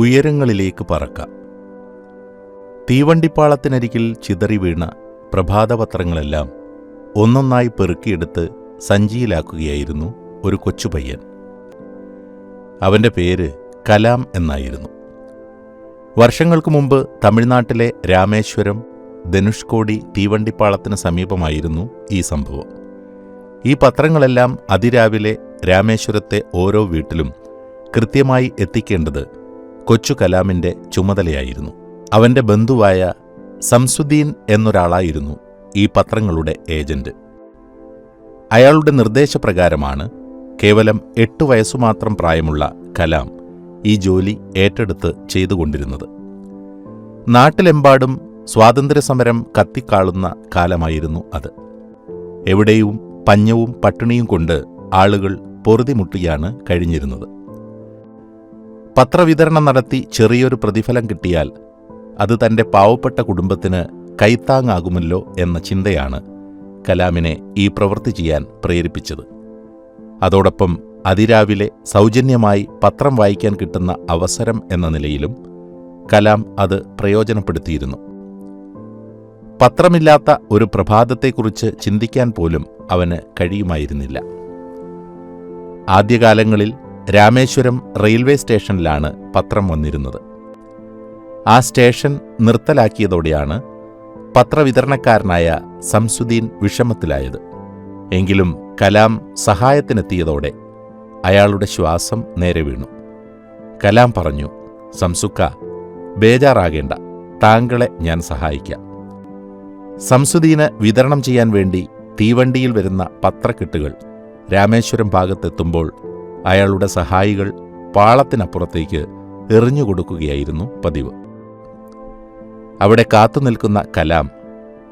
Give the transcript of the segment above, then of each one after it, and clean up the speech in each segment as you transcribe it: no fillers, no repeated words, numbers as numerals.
ഉയരങ്ങളിലേക്ക് പറക്കാം. തീവണ്ടിപ്പാളത്തിനരികിൽ ചിതറി വീണ പ്രഭാതപത്രങ്ങളെല്ലാം ഒന്നൊന്നായി പെറുക്കിയെടുത്ത് സഞ്ചിയിലാക്കുകയായിരുന്നു ഒരു കൊച്ചുപയ്യൻ. അവൻ്റെ പേര് കലാം എന്നായിരുന്നു. വർഷങ്ങൾക്ക് മുമ്പ് തമിഴ്നാട്ടിലെ രാമേശ്വരം ധനുഷ്കോടി തീവണ്ടിപ്പാളത്തിന് സമീപമായിരുന്നു ഈ സംഭവം. ഈ പത്രങ്ങളെല്ലാം അതിരാവിലെ രാമേശ്വരത്തെ ഓരോ വീട്ടിലും കൃത്യമായി എത്തിക്കേണ്ടത് കൊച്ചു കലാമിൻ്റെ ചുമതലയായിരുന്നു. അവൻ്റെ ബന്ധുവായ സംസുദ്ദീൻ എന്നൊരാളായിരുന്നു ഈ പത്രങ്ങളുടെ ഏജന്റ്. അയാളുടെ നിർദ്ദേശപ്രകാരമാണ് കേവലം 8 വയസ്സുമാത്രം പ്രായമുള്ള കലാം ഈ ജോലി ഏറ്റെടുത്ത് ചെയ്തുകൊണ്ടിരുന്നത്. നാട്ടിലെമ്പാടും സ്വാതന്ത്ര്യസമരം കത്തിക്കാളുന്ന കാലമായിരുന്നു അത്. എവിടെയും പഞ്ഞവും പട്ടിണിയും കൊണ്ട് ആളുകൾ പൊറുതിമുട്ടിയാണ് കഴിഞ്ഞിരുന്നത്. പത്രവിതരണം നടത്തി ചെറിയൊരു പ്രതിഫലം കിട്ടിയാൽ അത് തൻ്റെ പാവപ്പെട്ട കുടുംബത്തിന് കൈത്താങ്ങാകുമല്ലോ എന്ന ചിന്തയാണ് കലാമിനെ ഈ പ്രവൃത്തി ചെയ്യാൻ പ്രേരിപ്പിച്ചത്. അതോടൊപ്പം അതിരാവിലെ സൗജന്യമായി പത്രം വായിക്കാൻ കിട്ടുന്ന അവസരം എന്ന നിലയിലും കലാം അത് പ്രയോജനപ്പെടുത്തിയിരുന്നു. പത്രമില്ലാത്ത ഒരു പ്രഭാതത്തെക്കുറിച്ച് ചിന്തിക്കാൻ പോലും അവന് കഴിയുമായിരുന്നില്ല. ആദ്യകാലങ്ങളിൽ രാമേശ്വരം റെയിൽവേ സ്റ്റേഷനിലാണ് പത്രം വന്നിരുന്നത്. ആ സ്റ്റേഷൻ നിർത്തലാക്കിയതോടെയാണ് പത്രവിതരണക്കാരനായ സംസുദ്ദീൻ വിഷമത്തിലായത്. എങ്കിലും കലാം സഹായത്തിനെത്തിയതോടെ അയാളുടെ ശ്വാസം നേരെ വീണു. കലാം പറഞ്ഞു, സംസുക്ക, ബേജാറാകേണ്ട, താങ്കളെ ഞാൻ സഹായിക്കാം. സംസുദ്ദീന് വിതരണം ചെയ്യാൻ വേണ്ടി തീവണ്ടിയിൽ വരുന്ന പത്രക്കെട്ടുകൾ രാമേശ്വരം ഭാഗത്തെത്തുമ്പോൾ അയാളുടെ സഹായികൾ പാളത്തിനപ്പുറത്തേക്ക് എറിഞ്ഞുകൊടുക്കുകയായിരുന്നു പതിവ്. അവിടെ കാത്തുനിൽക്കുന്ന കലാം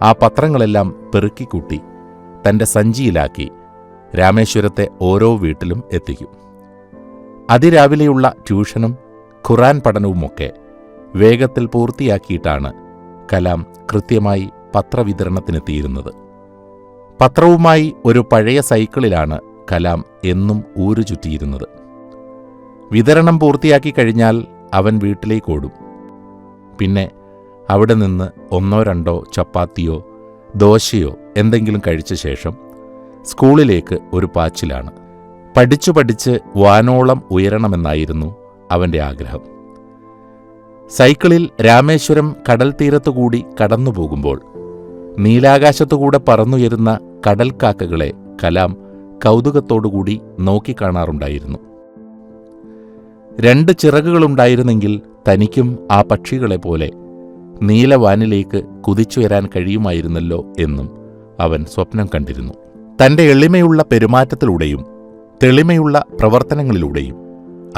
ആ പത്രങ്ങളെല്ലാം പെറുക്കിക്കൂട്ടി തൻ്റെ സഞ്ചിയിലാക്കി രാമേശ്വരത്തെ ഓരോ വീട്ടിലും എത്തിക്കും. അതിരാവിലെയുള്ള ട്യൂഷനും ഖുറാൻ പഠനവുമൊക്കെ വേഗത്തിൽ പൂർത്തിയാക്കിയിട്ടാണ് കലാം കൃത്യമായി പത്രവിതരണത്തിനെത്തിയിരുന്നത്. പത്രവുമായി ഒരു പഴയ സൈക്കിളിലാണ് കലാം എന്നും ഊരു ചുറ്റിയിരുന്നത്. വിതരണം പൂർത്തിയാക്കി കഴിഞ്ഞാൽ അവൻ വീട്ടിലേക്കോടും. പിന്നെ അവിടെ നിന്ന് 1-2 ചപ്പാത്തിയോ ദോശയോ എന്തെങ്കിലും കഴിച്ച ശേഷം സ്കൂളിലേക്ക് ഒരു പാച്ചിലാണ്. പഠിച്ചു പഠിച്ച് വാനോളം ഉയരണമെന്നായിരുന്നു അവൻ്റെ ആഗ്രഹം. സൈക്കിളിൽ രാമേശ്വരം കടൽ തീരത്തുകൂടി കടന്നുപോകുമ്പോൾ നീലാകാശത്തുകൂടെ പറന്നുയരുന്ന കടൽക്കാക്കകളെ കലാം കൗതുകത്തോടുകൂടി നോക്കിക്കാണാറുണ്ടായിരുന്നു. 2 ചിറകുകളുണ്ടായിരുന്നെങ്കിൽ തനിക്കും ആ പക്ഷികളെ പോലെ നീലവാനിലേക്ക് കുതിച്ചുയരാൻ കഴിയുമായിരുന്നല്ലോ എന്നും അവൻ സ്വപ്നം കണ്ടിരുന്നു. തൻ്റെ എളിമയുള്ള പെരുമാറ്റത്തിലൂടെയും തെളിമയുള്ള പ്രവർത്തനങ്ങളിലൂടെയും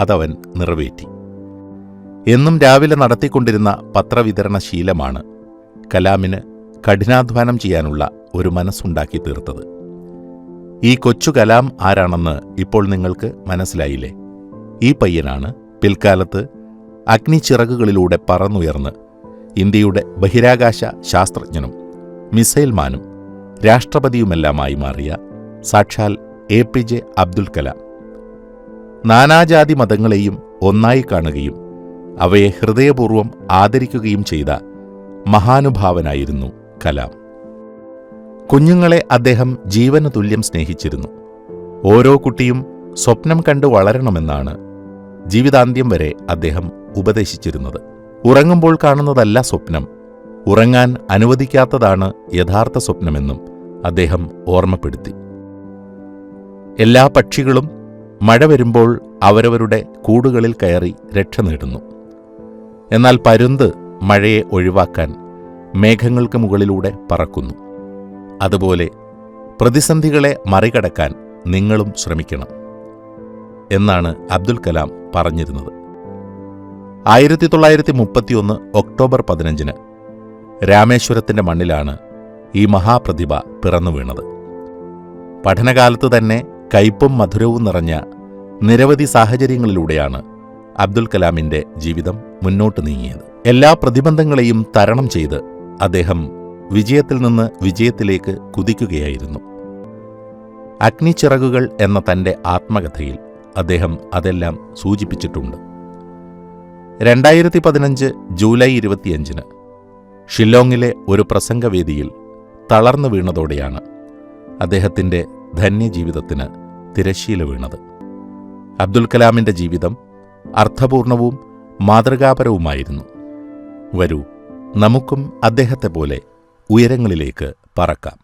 അതവൻ നിറവേറ്റി. എന്നും രാവിലെ നടത്തിക്കൊണ്ടിരുന്ന പത്രവിതരണ ശീലമാണ് കലാമിന് കഠിനാധ്വാനം ചെയ്യാനുള്ള ഒരു മനസ്സുണ്ടാക്കി തീർത്തത്. ഈ കൊച്ചു കലാം ആരാണെന്ന് ഇപ്പോൾ നിങ്ങൾക്ക് മനസ്സിലായില്ലേ? ഈ പയ്യനാണ് പിൽക്കാലത്ത് അഗ്നിച്ചിറകുകളിലൂടെ പറന്നുയർന്ന് ഇന്ത്യയുടെ ബഹിരാകാശ ശാസ്ത്രജ്ഞനും മിസൈൽ മാനും രാഷ്ട്രപതിയുമെല്ലാമായി മാറിയ സാക്ഷാൽ APJ അബ്ദുൽ കലാം. നാനാജാതി മതങ്ങളെയും ഒന്നായി കാണുകയും അവയെ ഹൃദയപൂർവ്വം ആദരിക്കുകയും ചെയ്ത മഹാനുഭാവനായിരുന്നു കലാം. കുഞ്ഞുങ്ങളെ അദ്ദേഹം ജീവന് തുല്യം സ്നേഹിച്ചിരുന്നു. ഓരോ കുട്ടിയും സ്വപ്നം കണ്ട് വളരണമെന്നാണ് ജീവിതാന്ത്യം വരെ അദ്ദേഹം ഉപദേശിച്ചിരുന്നത്. ഉറങ്ങുമ്പോൾ കാണുന്നതല്ല സ്വപ്നം, ഉറങ്ങാൻ അനുവദിക്കാത്തതാണ് യഥാർത്ഥ സ്വപ്നമെന്നും അദ്ദേഹം ഓർമ്മപ്പെടുത്തി. എല്ലാ പക്ഷികളും മഴ വരുമ്പോൾ അവരവരുടെ കൂടുകളിൽ കയറി രക്ഷ നേടുന്നു. എന്നാൽ പരുന്ത് മഴയെ ഒഴിവാക്കാൻ മേഘങ്ങൾക്ക് മുകളിലൂടെ പറക്കുന്നു. അതുപോലെ പ്രതിസന്ധികളെ മറികടക്കാൻ നിങ്ങളും ശ്രമിക്കണം എന്നാണ് അബ്ദുൽ കലാം പറഞ്ഞിരുന്നത്. 1931 ഒക്ടോബർ 15 രാമേശ്വരത്തിൻ്റെ മണ്ണിലാണ് ഈ മഹാപ്രതിഭ പിറന്നു വീണത്. പഠനകാലത്ത് തന്നെ കയ്പും മധുരവും നിറഞ്ഞ നിരവധി സാഹചര്യങ്ങളിലൂടെയാണ് അബ്ദുൽ കലാമിൻ്റെ ജീവിതം മുന്നോട്ട് നീങ്ങിയത്. എല്ലാ പ്രതിബന്ധങ്ങളെയും തരണം ചെയ്ത് അദ്ദേഹം വിജയത്തിൽ നിന്ന് വിജയത്തിലേക്ക് കുതിക്കുകയായിരുന്നു. അഗ്നിച്ചിറകുകൾ എന്ന തൻ്റെ ആത്മകഥയിൽ അദ്ദേഹം അതെല്ലാം സൂചിപ്പിച്ചിട്ടുണ്ട്. 2015 ജൂലൈ 25 ഷില്ലോങ്ങിലെ ഒരു പ്രസംഗവേദിയിൽ തളർന്നു വീണതോടെയാണ് അദ്ദേഹത്തിൻ്റെ ധന്യജീവിതത്തിന് തിരശ്ശീല വീണത്. അബ്ദുൽ കലാമിൻ്റെ ജീവിതം അർത്ഥപൂർണവും മാതൃകാപരവുമായിരുന്നു. വരൂ, നമുക്കും അദ്ദേഹത്തെ പോലെ ഉയരങ്ങളിലേക്ക് പറക്കാം.